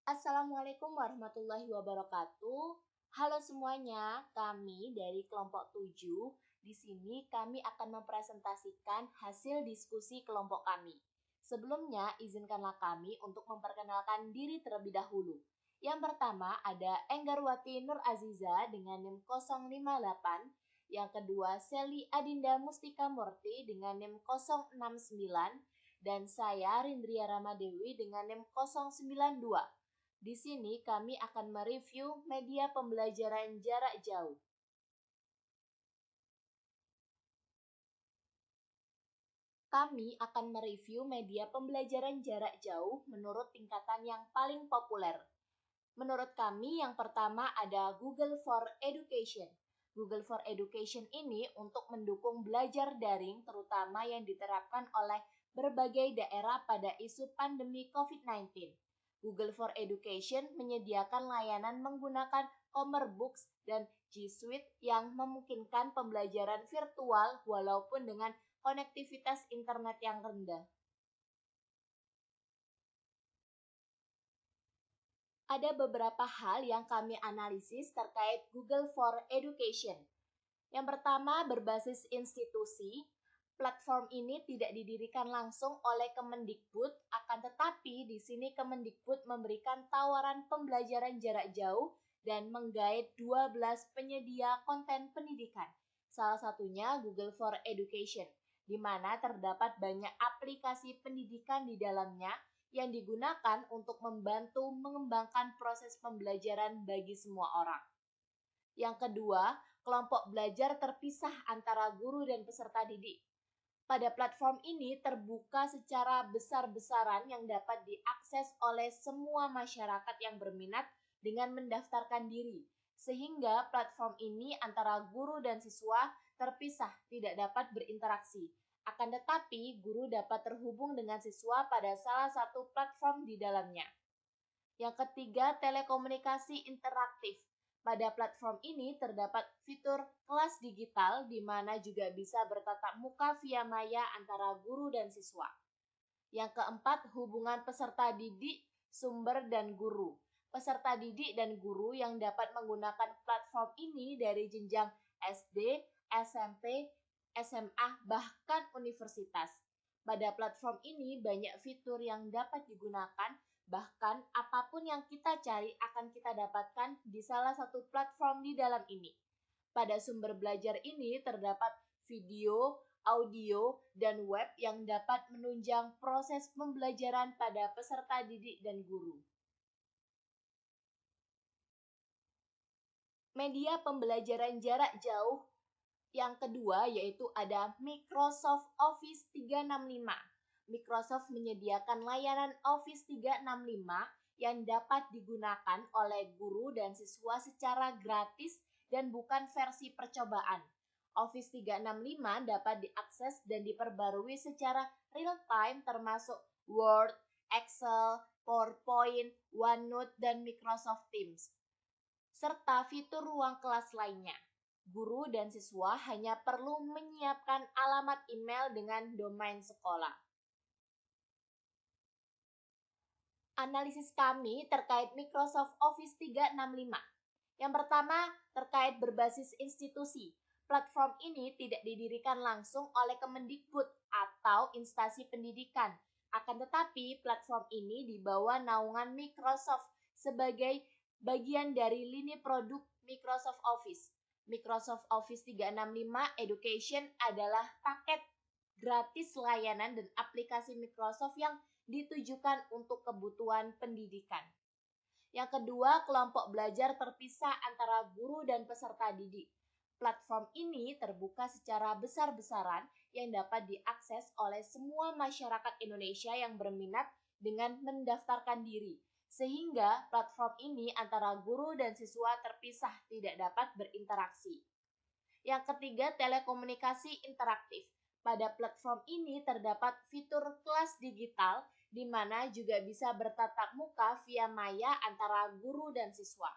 Assalamualaikum warahmatullahi wabarakatuh. Halo semuanya, kami dari kelompok 7. Di sini kami akan mempresentasikan hasil diskusi kelompok kami. Sebelumnya, izinkanlah kami untuk memperkenalkan diri terlebih dahulu. Yang pertama ada Enggarwati Nur Aziza dengan NIM 058. Yang kedua, Seli Adinda Mustika Murti dengan NIM 069. Dan saya, Rindria Ramadewi dengan NIM 092. Di sini kami akan mereview media pembelajaran jarak jauh. Kami akan mereview media pembelajaran jarak jauh menurut tingkatan yang paling populer. Menurut kami, yang pertama ada Google for Education. Google for Education ini untuk mendukung belajar daring, terutama yang diterapkan oleh berbagai daerah pada isu pandemi COVID-19. Google for Education menyediakan layanan menggunakan Comerbooks dan G Suite yang memungkinkan pembelajaran virtual walaupun dengan konektivitas internet yang rendah. Ada beberapa hal yang kami analisis terkait Google for Education. Yang pertama, berbasis institusi. Platform ini tidak didirikan langsung oleh Kemendikbud, akan tetapi di sini Kemendikbud memberikan tawaran pembelajaran jarak jauh dan menggait 12 penyedia konten pendidikan. Salah satunya Google for Education, di mana terdapat banyak aplikasi pendidikan di dalamnya yang digunakan untuk membantu mengembangkan proses pembelajaran bagi semua orang. Yang kedua, kelompok belajar terpisah antara guru dan peserta didik. Pada platform ini terbuka secara besar-besaran yang dapat diakses oleh semua masyarakat yang berminat dengan mendaftarkan diri, sehingga platform ini antara guru dan siswa terpisah, tidak dapat berinteraksi. Akan tetapi, guru dapat terhubung dengan siswa pada salah satu platform di dalamnya. Yang ketiga, telekomunikasi interaktif. Pada platform ini terdapat fitur kelas digital di mana juga bisa bertatap muka via maya antara guru dan siswa. Yang keempat, hubungan peserta didik, sumber, dan guru. Peserta didik dan guru yang dapat menggunakan platform ini dari jenjang SD, SMP, SMA, bahkan universitas. Pada platform ini banyak fitur yang dapat digunakan, bahkan apapun yang kita cari akan kita dapatkan di salah satu platform di dalam ini. Pada sumber belajar ini terdapat video, audio, dan web yang dapat menunjang proses pembelajaran pada peserta didik dan guru. Media pembelajaran jarak jauh yang kedua yaitu ada Microsoft Office 365. Microsoft menyediakan layanan Office 365 yang dapat digunakan oleh guru dan siswa secara gratis dan bukan versi percobaan. Office 365 dapat diakses dan diperbarui secara real-time termasuk Word, Excel, PowerPoint, OneNote, dan Microsoft Teams, serta fitur ruang kelas lainnya. Guru dan siswa hanya perlu menyiapkan alamat email dengan domain sekolah. Analisis kami terkait Microsoft Office 365. Yang pertama, terkait berbasis institusi. Platform ini tidak didirikan langsung oleh Kemendikbud atau instansi pendidikan. Akan tetapi, platform ini di bawah naungan Microsoft sebagai bagian dari lini produk Microsoft Office. Microsoft Office 365 Education adalah paket gratis layanan dan aplikasi Microsoft yang ditujukan untuk kebutuhan pendidikan. Yang kedua, kelompok belajar terpisah antara guru dan peserta didik. Platform ini terbuka secara besar-besaran yang dapat diakses oleh semua masyarakat Indonesia yang berminat dengan mendaftarkan diri. Sehingga platform ini antara guru dan siswa terpisah, tidak dapat berinteraksi. Yang ketiga, telekomunikasi interaktif. Pada platform ini terdapat fitur kelas digital, di mana juga bisa bertatap muka via maya antara guru dan siswa.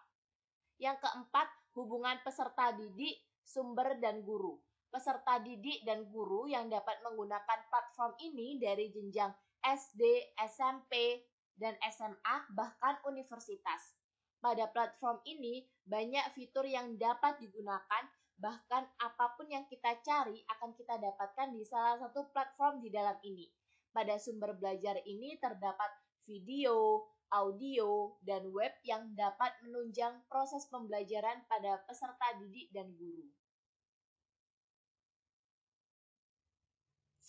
Yang keempat, hubungan peserta didik, sumber, dan guru. Peserta didik dan guru yang dapat menggunakan platform ini dari jenjang SD, SMP, dan SMA bahkan universitas. Pada platform ini, banyak fitur yang dapat digunakan, bahkan apapun yang kita cari akan kita dapatkan di salah satu platform di dalam ini. Pada sumber belajar ini terdapat video, audio, dan web yang dapat menunjang proses pembelajaran pada peserta didik dan guru.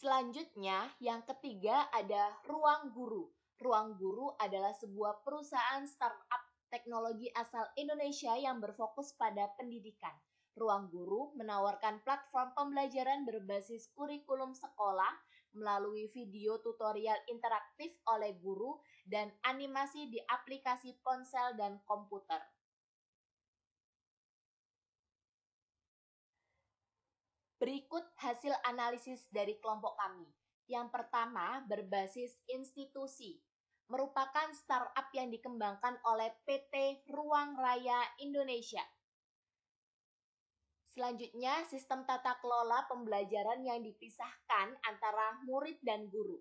Selanjutnya, yang ketiga ada Ruang Guru. Ruang Guru adalah sebuah perusahaan startup teknologi asal Indonesia yang berfokus pada pendidikan. Ruang Guru menawarkan platform pembelajaran berbasis kurikulum sekolah melalui video tutorial interaktif oleh guru dan animasi di aplikasi ponsel dan komputer. Berikut hasil analisis dari kelompok kami. Yang pertama, berbasis institusi. Merupakan startup yang dikembangkan oleh PT Ruang Raya Indonesia. Selanjutnya, sistem tata kelola pembelajaran yang dipisahkan antara murid dan guru.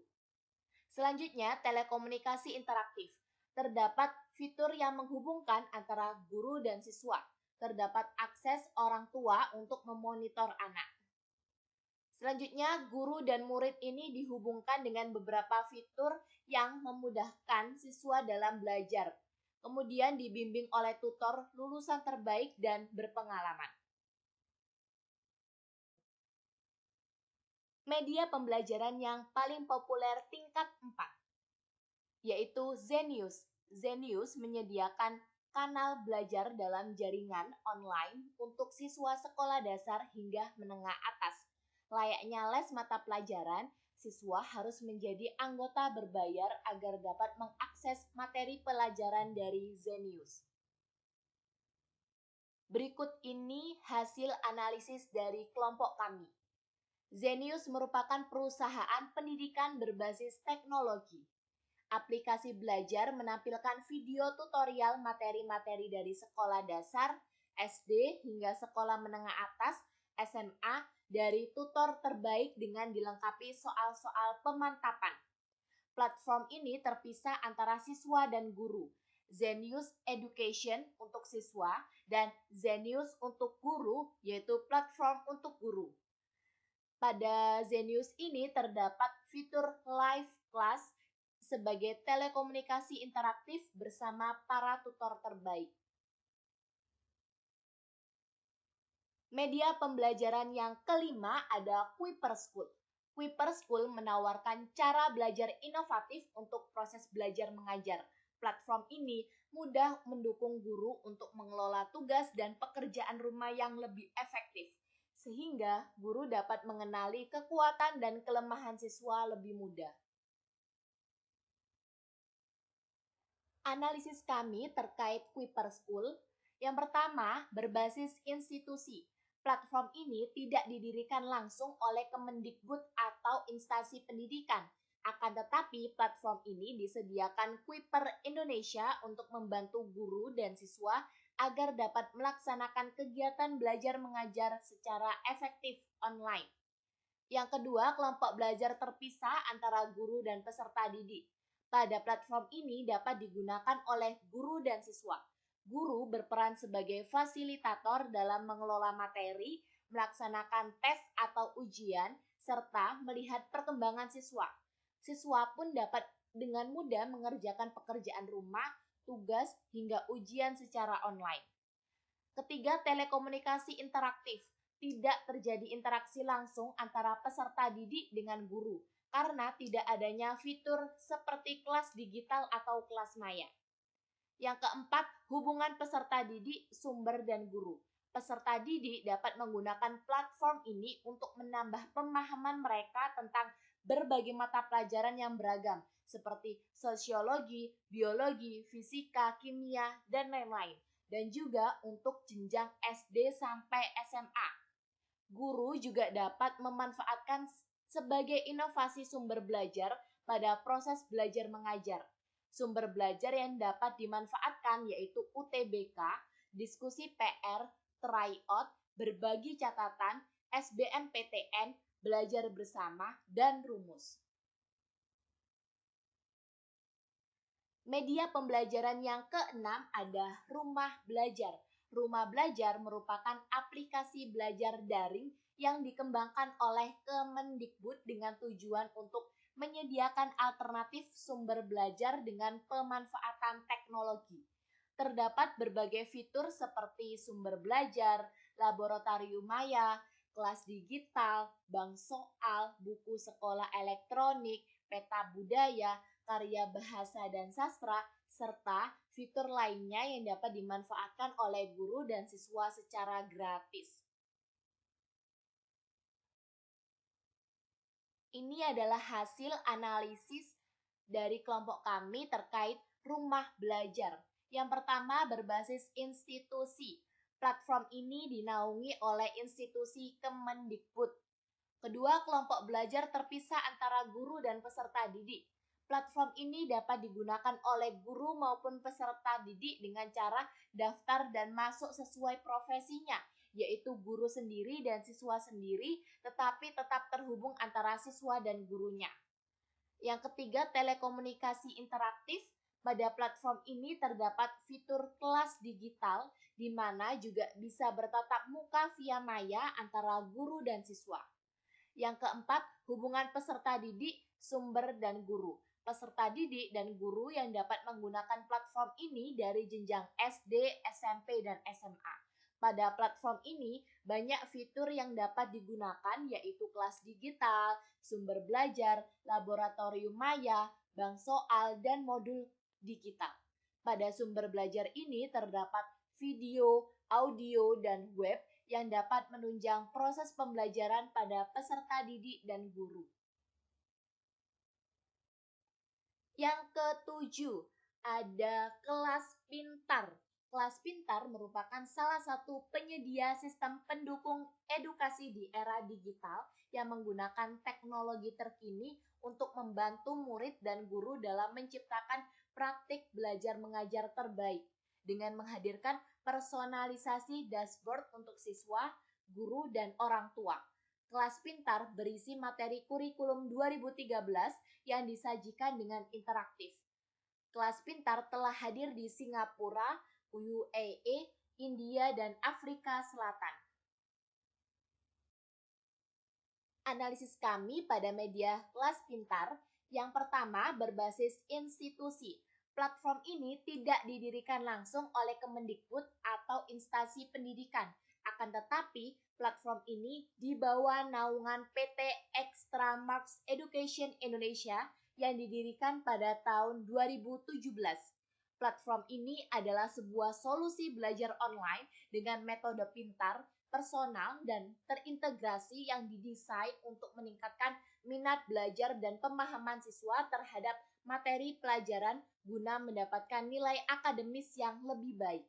Selanjutnya, telekomunikasi interaktif. Terdapat fitur yang menghubungkan antara guru dan siswa. Terdapat akses orang tua untuk memonitor anak. Selanjutnya, guru dan murid ini dihubungkan dengan beberapa fitur yang memudahkan siswa dalam belajar. Kemudian dibimbing oleh tutor lulusan terbaik dan berpengalaman. Media pembelajaran yang paling populer tingkat 4, yaitu Zenius. Zenius menyediakan kanal belajar dalam jaringan online untuk siswa sekolah dasar hingga menengah atas. Layaknya les mata pelajaran, siswa harus menjadi anggota berbayar agar dapat mengakses materi pelajaran dari Zenius. Berikut ini hasil analisis dari kelompok kami. Zenius merupakan perusahaan pendidikan berbasis teknologi. Aplikasi belajar menampilkan video tutorial materi-materi dari sekolah dasar, SD hingga sekolah menengah atas, SMA, dari tutor terbaik dengan dilengkapi soal-soal pemantapan. Platform ini terpisah antara siswa dan guru. Zenius Education untuk siswa dan Zenius untuk guru, yaitu platform untuk guru. Pada Zenius ini terdapat fitur live class sebagai telekomunikasi interaktif bersama para tutor terbaik. Media pembelajaran yang kelima ada Kuiper School. Kuiper School menawarkan cara belajar inovatif untuk proses belajar mengajar. Platform ini mudah mendukung guru untuk mengelola tugas dan pekerjaan rumah yang lebih efektif, sehingga guru dapat mengenali kekuatan dan kelemahan siswa lebih mudah. Analisis kami terkait Kuiper School. Yang pertama, berbasis institusi. Platform ini tidak didirikan langsung oleh Kemendikbud atau instansi pendidikan. Akan tetapi, platform ini disediakan Kuiper Indonesia untuk membantu guru dan siswa agar dapat melaksanakan kegiatan belajar mengajar secara efektif online. Yang kedua, kelompok belajar terpisah antara guru dan peserta didik. Pada platform ini dapat digunakan oleh guru dan siswa. Guru berperan sebagai fasilitator dalam mengelola materi, melaksanakan tes atau ujian, serta melihat perkembangan siswa. Siswa pun dapat dengan mudah mengerjakan pekerjaan rumah, tugas, hingga ujian secara online. Ketiga, telekomunikasi interaktif. Tidak terjadi interaksi langsung antara peserta didik dengan guru, karena tidak adanya fitur seperti kelas digital atau kelas maya. Yang keempat, hubungan peserta didik, sumber, dan guru. Peserta didik dapat menggunakan platform ini untuk menambah pemahaman mereka tentang berbagai mata pelajaran yang beragam, seperti sosiologi, biologi, fisika, kimia, dan lain-lain, dan juga untuk jenjang SD sampai SMA. Guru juga dapat memanfaatkan sebagai inovasi sumber belajar pada proses belajar mengajar. Sumber belajar yang dapat dimanfaatkan yaitu UTBK, diskusi PR, tryout, berbagi catatan, SBMPTN, belajar bersama, dan rumus. Media pembelajaran yang keenam ada Rumah Belajar. Rumah Belajar merupakan aplikasi belajar daring yang dikembangkan oleh Kemendikbud dengan tujuan untuk menyediakan alternatif sumber belajar dengan pemanfaatan teknologi. Terdapat berbagai fitur seperti sumber belajar, laboratorium maya, kelas digital, bank soal, buku sekolah elektronik, peta budaya, karya bahasa dan sastra, serta fitur lainnya yang dapat dimanfaatkan oleh guru dan siswa secara gratis. Ini adalah hasil analisis dari kelompok kami terkait rumah belajar. Yang pertama berbasis institusi. Platform ini dinaungi oleh institusi Kemendikbud. Kedua, kelompok belajar terpisah antara guru dan peserta didik. Platform ini dapat digunakan oleh guru maupun peserta didik dengan cara daftar dan masuk sesuai profesinya, yaitu guru sendiri dan siswa sendiri, tetapi tetap terhubung antara siswa dan gurunya. Yang ketiga, telekomunikasi interaktif. Pada platform ini terdapat fitur kelas digital, di mana juga bisa bertatap muka via maya antara guru dan siswa. Yang keempat, hubungan peserta didik, sumber, dan guru. Peserta didik dan guru yang dapat menggunakan platform ini dari jenjang SD, SMP, dan SMA. Pada platform ini, banyak fitur yang dapat digunakan yaitu kelas digital, sumber belajar, laboratorium maya, bank soal, dan modul digital. Pada sumber belajar ini terdapat video, audio, dan web yang dapat menunjang proses pembelajaran pada peserta didik dan guru. Yang ketujuh, ada kelas pintar. Kelas pintar merupakan salah satu penyedia sistem pendukung edukasi di era digital yang menggunakan teknologi terkini untuk membantu murid dan guru dalam menciptakan praktik belajar mengajar terbaik dengan menghadirkan personalisasi dashboard untuk siswa, guru, dan orang tua. Kelas pintar berisi materi kurikulum 2013 yang disajikan dengan interaktif. Kelas pintar telah hadir di Singapura, UAE, India, dan Afrika Selatan. Analisis kami pada media kelas pintar, yang pertama berbasis institusi. Platform ini tidak didirikan langsung oleh Kemendikbud atau instansi pendidikan, akan tetapi platform ini di bawah naungan PT Extra Marks Education Indonesia yang didirikan pada tahun 2017. Platform ini adalah sebuah solusi belajar online dengan metode pintar, personal, dan terintegrasi yang didesain untuk meningkatkan minat belajar dan pemahaman siswa terhadap materi pelajaran guna mendapatkan nilai akademis yang lebih baik.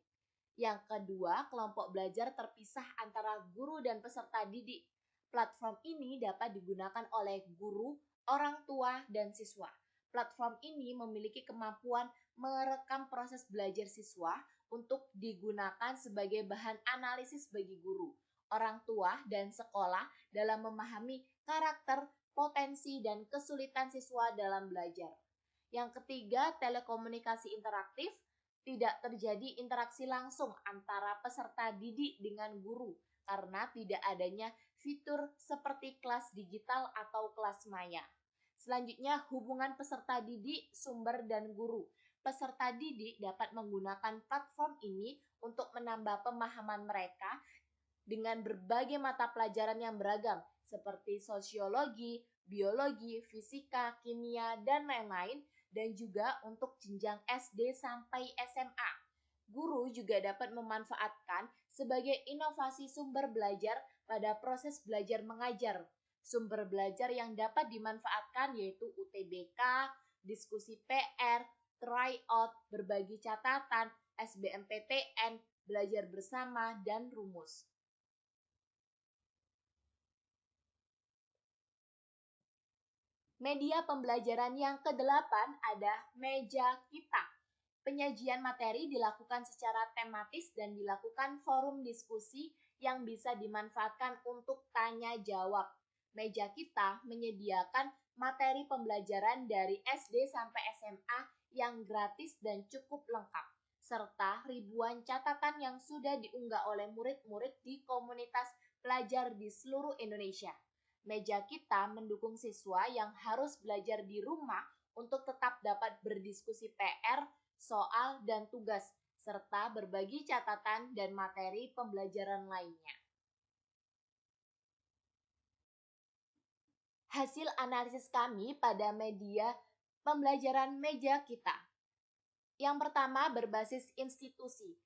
Yang kedua, kelompok belajar terpisah antara guru dan peserta didik. Platform ini dapat digunakan oleh guru, orang tua, dan siswa. Platform ini memiliki kemampuan merekam proses belajar siswa untuk digunakan sebagai bahan analisis bagi guru, orang tua, dan sekolah dalam memahami karakter, potensi, dan kesulitan siswa dalam belajar. Yang ketiga, telekomunikasi interaktif. Tidak terjadi interaksi langsung antara peserta didik dengan guru karena tidak adanya fitur seperti kelas digital atau kelas maya. Selanjutnya, hubungan peserta didik, sumber, dan guru. Peserta didik dapat menggunakan platform ini untuk menambah pemahaman mereka dengan berbagai mata pelajaran yang beragam, seperti sosiologi, biologi, fisika, kimia, dan lain-lain, dan juga untuk jenjang SD sampai SMA. Guru juga dapat memanfaatkan sebagai inovasi sumber belajar pada proses belajar mengajar. Sumber belajar yang dapat dimanfaatkan yaitu UTBK, diskusi PR, tryout, berbagi catatan, SBMPTN, belajar bersama, dan rumus. Media pembelajaran yang kedelapan ada Meja Kita. Penyajian materi dilakukan secara tematis dan dilakukan forum diskusi yang bisa dimanfaatkan untuk tanya jawab. Meja Kita menyediakan materi pembelajaran dari SD sampai SMA yang gratis dan cukup lengkap, serta ribuan catatan yang sudah diunggah oleh murid-murid di komunitas pelajar di seluruh Indonesia. Meja kita mendukung siswa yang harus belajar di rumah untuk tetap dapat berdiskusi PR, soal, dan tugas, serta berbagi catatan dan materi pembelajaran lainnya. Hasil analisis kami pada media pembelajaran meja kita. Yang pertama, berbasis institusi.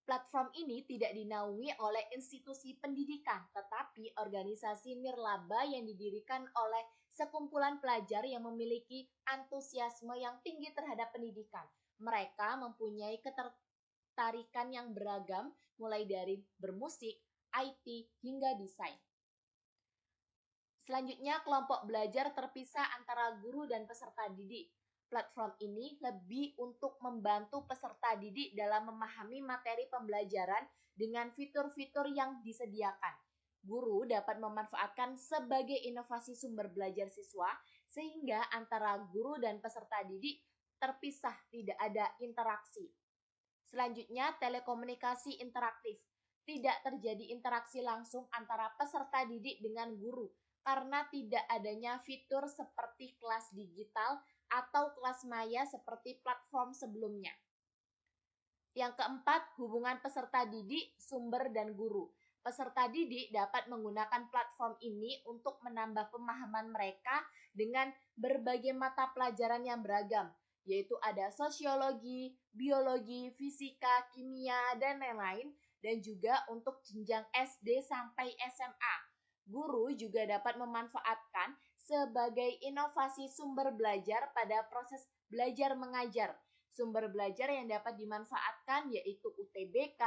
Platform ini tidak dinaungi oleh institusi pendidikan, tetapi organisasi nirlaba yang didirikan oleh sekumpulan pelajar yang memiliki antusiasme yang tinggi terhadap pendidikan. Mereka mempunyai ketertarikan yang beragam, mulai dari bermusik, IT, hingga desain. Selanjutnya, kelompok belajar terpisah antara guru dan peserta didik. Platform ini lebih untuk membantu peserta didik dalam memahami materi pembelajaran dengan fitur-fitur yang disediakan. Guru dapat memanfaatkan sebagai inovasi sumber belajar siswa, sehingga antara guru dan peserta didik terpisah, tidak ada interaksi. Selanjutnya, telekomunikasi interaktif. Tidak terjadi interaksi langsung antara peserta didik dengan guru, karena tidak adanya fitur seperti kelas digital atau kelas maya seperti platform sebelumnya. Yang keempat, hubungan peserta didik, sumber, dan guru. Peserta didik dapat menggunakan platform ini untuk menambah pemahaman mereka dengan berbagai mata pelajaran yang beragam, yaitu ada sosiologi, biologi, fisika, kimia, dan lain-lain, dan juga untuk jenjang SD sampai SMA. Guru juga dapat memanfaatkan sebagai inovasi sumber belajar pada proses belajar mengajar. Sumber belajar yang dapat dimanfaatkan yaitu UTBK,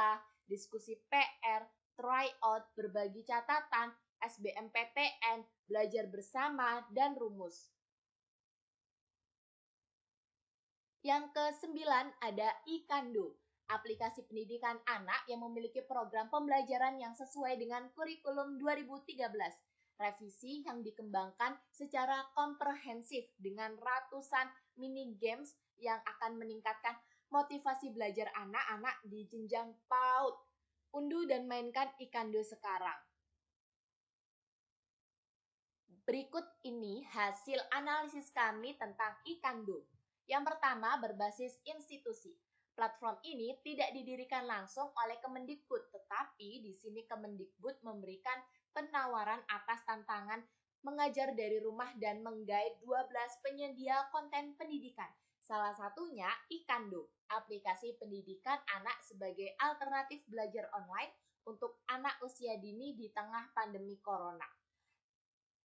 diskusi PR, tryout, berbagi catatan, SBMPTN, belajar bersama, dan rumus. Yang ke-9 ada Ikando, aplikasi pendidikan anak yang memiliki program pembelajaran yang sesuai dengan kurikulum 2013. Revisi yang dikembangkan secara komprehensif dengan ratusan mini games yang akan meningkatkan motivasi belajar anak-anak di jenjang PAUD. Unduh dan mainkan Ikando sekarang. Berikut ini hasil analisis kami tentang Ikando. Yang pertama, berbasis institusi. Platform ini tidak didirikan langsung oleh Kemendikbud, tetapi di sini Kemendikbud memberikan penawaran atas tantangan mengajar dari rumah dan menggait 12 penyedia konten pendidikan. Salah satunya Ikando, aplikasi pendidikan anak sebagai alternatif belajar online untuk anak usia dini di tengah pandemi corona.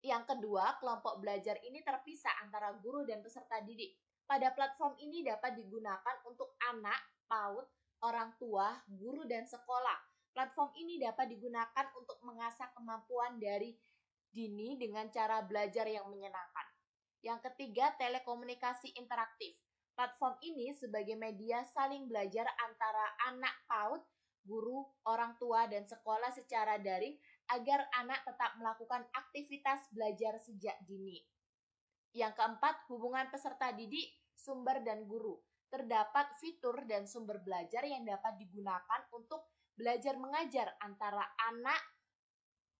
Yang kedua, kelompok belajar ini terpisah antara guru dan peserta didik. Pada platform ini dapat digunakan untuk anak, PAUD, orang tua, guru, dan sekolah. Platform ini dapat digunakan untuk mengasah kemampuan dari dini dengan cara belajar yang menyenangkan. Yang ketiga, telekomunikasi interaktif. Platform ini sebagai media saling belajar antara anak PAUD, guru, orang tua, dan sekolah secara daring agar anak tetap melakukan aktivitas belajar sejak dini. Yang keempat, hubungan peserta didik, sumber, dan guru. Terdapat fitur dan sumber belajar yang dapat digunakan untuk belajar mengajar antara anak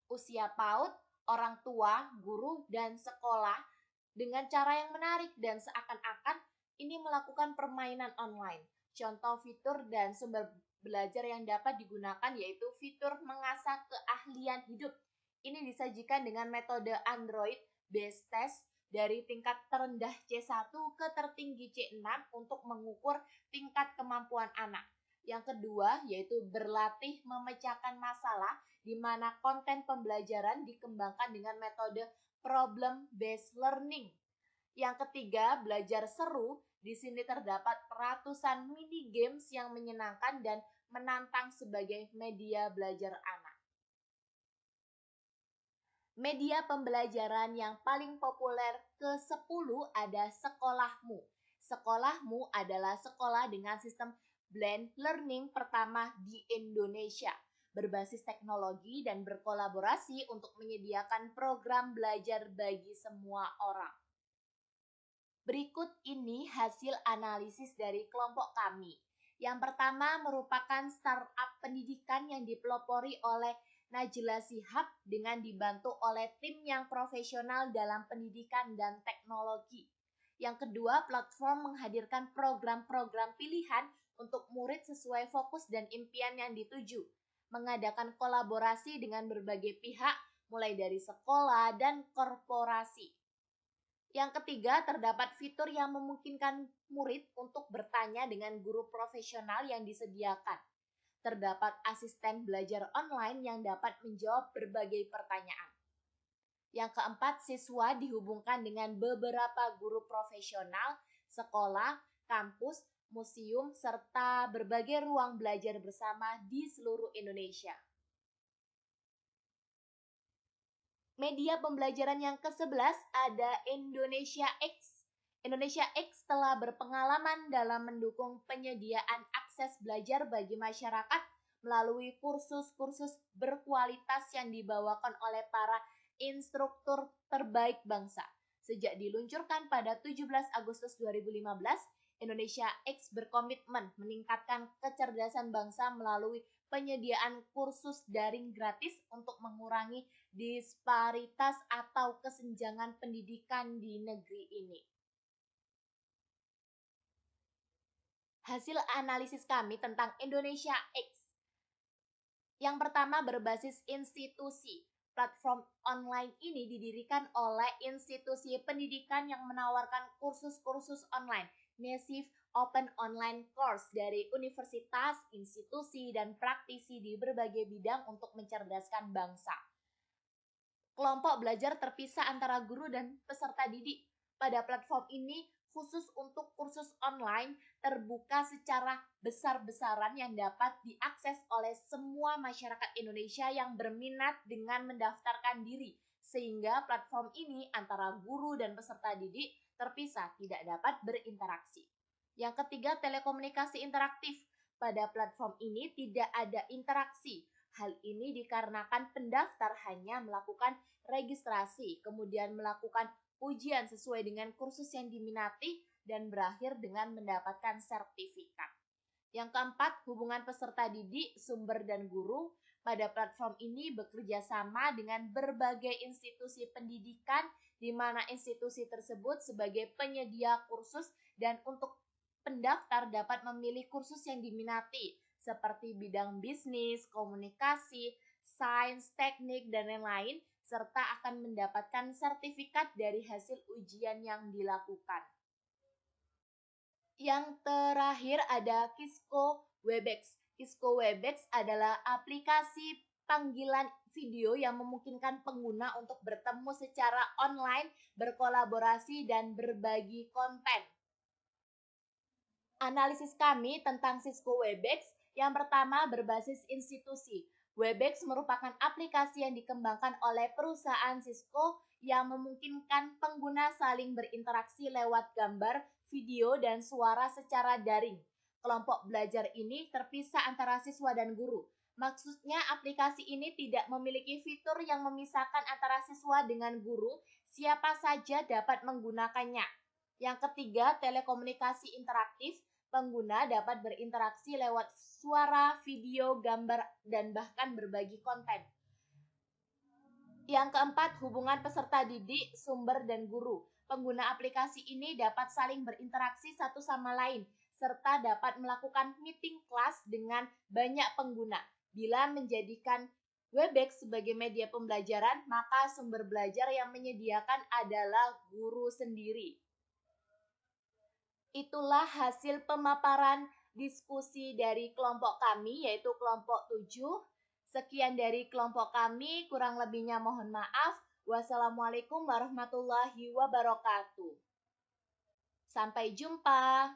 usia PAUD, orang tua, guru, dan sekolah dengan cara yang menarik dan seakan-akan ini melakukan permainan online. Contoh fitur dan sumber belajar yang dapat digunakan yaitu fitur mengasah keahlian hidup. Ini disajikan dengan metode Android Base Test dari tingkat terendah C1 ke tertinggi C6 untuk mengukur tingkat kemampuan anak. Yang kedua yaitu berlatih memecahkan masalah di mana konten pembelajaran dikembangkan dengan metode Problem Based Learning. Yang ketiga, belajar seru. Di sini terdapat ratusan mini games yang menyenangkan dan menantang sebagai media belajar anak. Media pembelajaran yang paling populer ke-10 ada Sekolahmu. Sekolahmu adalah sekolah dengan sistem blend learning pertama di Indonesia, berbasis teknologi dan berkolaborasi untuk menyediakan program belajar bagi semua orang. Berikut ini hasil analisis dari kelompok kami. Yang pertama merupakan startup pendidikan yang dipelopori oleh Najla Shihab dengan dibantu oleh tim yang profesional dalam pendidikan dan teknologi. Yang kedua, platform menghadirkan program-program pilihan untuk murid sesuai fokus dan impian yang dituju, mengadakan kolaborasi dengan berbagai pihak, mulai dari sekolah dan korporasi. Yang ketiga, terdapat fitur yang memungkinkan murid untuk bertanya dengan guru profesional yang disediakan. Terdapat asisten belajar online yang dapat menjawab berbagai pertanyaan. Yang keempat, siswa dihubungkan dengan beberapa guru profesional, sekolah, kampus, museum, serta berbagai ruang belajar bersama di seluruh Indonesia. Media pembelajaran yang ke-11 ada Indonesia X. Indonesia X telah berpengalaman dalam mendukung penyediaan akses belajar bagi masyarakat melalui kursus-kursus berkualitas yang dibawakan oleh para instruktur terbaik bangsa. Sejak diluncurkan pada 17 Agustus 2015, Indonesia X berkomitmen meningkatkan kecerdasan bangsa melalui penyediaan kursus daring gratis untuk mengurangi disparitas atau kesenjangan pendidikan di negeri ini. Hasil analisis kami tentang Indonesia X. Yang pertama berbasis institusi. Platform online ini didirikan oleh institusi pendidikan yang menawarkan kursus-kursus online, massive open online course dari universitas, institusi, dan praktisi di berbagai bidang untuk mencerdaskan bangsa. Kelompok belajar terpisah antara guru dan peserta didik. Pada platform ini, khusus untuk kursus online, terbuka secara besar-besaran yang dapat diakses oleh semua masyarakat Indonesia yang berminat dengan mendaftarkan diri, sehingga platform ini antara guru dan peserta didik terpisah, tidak dapat berinteraksi. Yang ketiga, telekomunikasi interaktif. Pada platform ini tidak ada interaksi. Hal ini dikarenakan pendaftar hanya melakukan registrasi, kemudian melakukan ujian sesuai dengan kursus yang diminati, dan berakhir dengan mendapatkan sertifikat. Yang keempat, hubungan peserta didik, sumber, dan guru. Pada platform ini bekerja sama dengan berbagai institusi pendidikan, di mana institusi tersebut sebagai penyedia kursus dan untuk pendaftar dapat memilih kursus yang diminati, seperti bidang bisnis, komunikasi, sains, teknik, dan lain-lain, serta akan mendapatkan sertifikat dari hasil ujian yang dilakukan. Yang terakhir ada Kisco Webex. Kisco Webex adalah aplikasi panggilan video yang memungkinkan pengguna untuk bertemu secara online, berkolaborasi, dan berbagi konten. Analisis kami tentang Cisco Webex yang pertama berbasis institusi. Webex merupakan aplikasi yang dikembangkan oleh perusahaan Cisco yang memungkinkan pengguna saling berinteraksi lewat gambar, video, dan suara secara daring. Kelompok belajar ini terpisah antara siswa dan guru. Maksudnya aplikasi ini tidak memiliki fitur yang memisahkan antara siswa dengan guru, siapa saja dapat menggunakannya. Yang ketiga, telekomunikasi interaktif. Pengguna dapat berinteraksi lewat suara, video, gambar, dan bahkan berbagi konten. Yang keempat, hubungan peserta didik, sumber, dan guru. Pengguna aplikasi ini dapat saling berinteraksi satu sama lain, serta dapat melakukan meeting kelas dengan banyak pengguna. Bila menjadikan Webex sebagai media pembelajaran, maka sumber belajar yang menyediakan adalah guru sendiri. Itulah hasil pemaparan diskusi dari kelompok kami, yaitu kelompok 7. Sekian dari kelompok kami, kurang lebihnya mohon maaf. Wassalamualaikum warahmatullahi wabarakatuh. Sampai jumpa.